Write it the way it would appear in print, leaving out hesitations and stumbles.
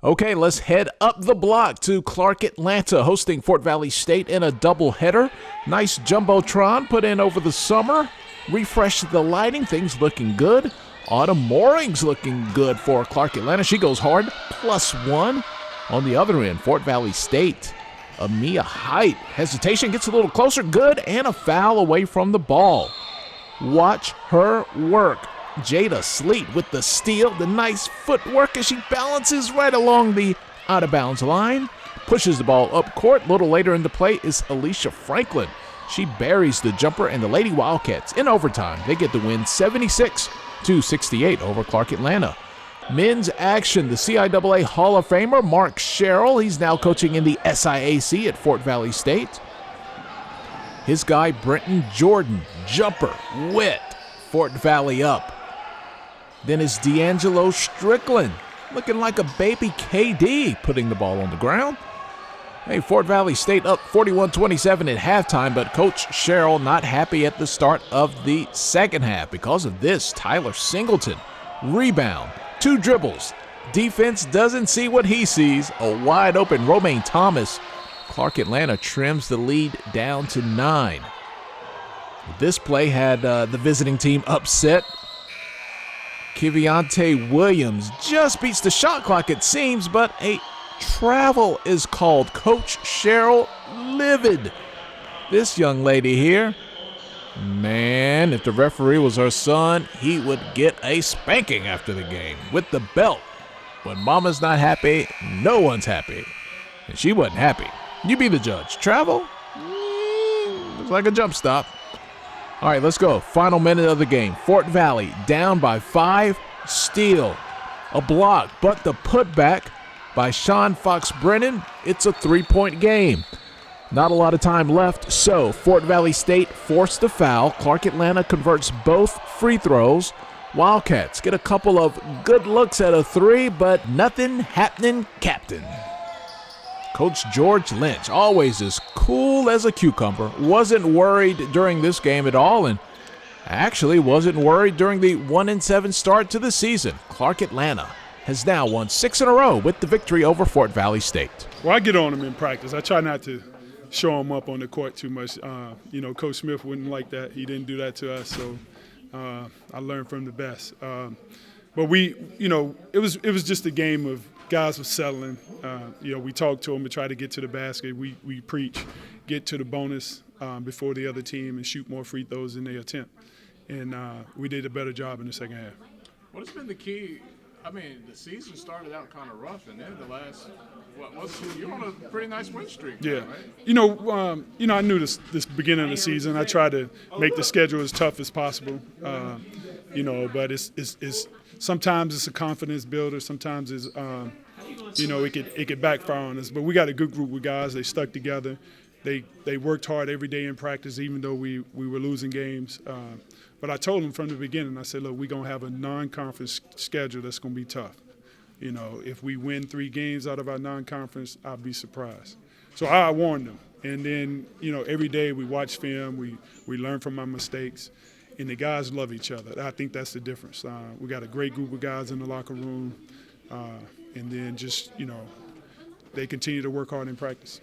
Okay, let's head up the block to Clark, Atlanta, hosting Fort Valley State in a doubleheader. Nice jumbotron put in over the summer. Refresh the lighting, things looking good. Autumn Mooring's looking good for Clark, Atlanta. She goes hard, +1. On the other end, Fort Valley State. Amia Height, hesitation, gets a little closer, good, and a foul away from the ball. Watch her work. Jada Sleet with the steal, the nice footwork as she balances right along the out-of-bounds line. Pushes the ball up court. A little later in the play is Alicia Franklin. She buries the jumper, and the Lady Wildcats, in overtime, they get the win 76-68 over Clark, Atlanta. Men's action, the CIAA Hall of Famer Mark Sherrill. He's now coaching in the SIAC at Fort Valley State. His guy, Brenton Jordan, jumper, wet, Fort Valley up. Then is D'Angelo Strickland, looking like a baby KD, putting the ball on the ground. Hey, Fort Valley State up 41-27 at halftime, but Coach Sherrill not happy at the start of the second half. Because of this, Tyler Singleton, rebound, 2 dribbles. Defense doesn't see what he sees. A wide open Romaine Thomas. Clark, Atlanta trims the lead down to 9. This play had the visiting team upset. Kiviante Williams just beats the shot clock, it seems, but a travel is called. Coach Sherrill livid. This young lady here, man, if the referee was her son, he would get a spanking after the game with the belt. When mama's not happy, no one's happy. And she wasn't happy. You be the judge. Travel? Looks like a jump stop. All right, let's go. Final minute of the game. Fort Valley down by 5. Steal. A block, but the putback by Sean Fox Brennan. It's a 3-point game. Not a lot of time left, so Fort Valley State forced a foul. Clark, Atlanta converts both free throws. Wildcats get a couple of good looks at a 3, but nothing happening, Captain. Coach George Lynch, always as cool as a cucumber, wasn't worried during this game at all, and actually wasn't worried during the 1-7 start to the season. Clark, Atlanta has now won 6 in a row with the victory over Fort Valley State. Well, I get on them in practice. I try not to show them up on the court too much. Coach Smith wouldn't like that. He didn't do that to us, so I learned from the best. But it was just a game of guys were settling. We talked to them to try to get to the basket. We preach, get to the bonus before the other team and shoot more free throws than they attempt. And we did a better job in the second half. What has been the key? I mean, the season started out kind of rough, and then the last, you're on a pretty nice win streak. Yeah. Right? I knew this beginning of the season. I tried to make the schedule as tough as possible. But it's sometimes it's a confidence builder. Sometimes it's it could backfire on us. But we got a good group of guys. They stuck together. They worked hard every day in practice, even though we were losing games. But I told them from the beginning, I said, look, we're going to have a non-conference schedule that's going to be tough. If we win 3 games out of our non-conference, I'll be surprised. So I warned them. And then, every day we watch film, we learn from our mistakes, and the guys love each other. I think that's the difference. We got a great group of guys in the locker room, and then just, they continue to work hard in practice.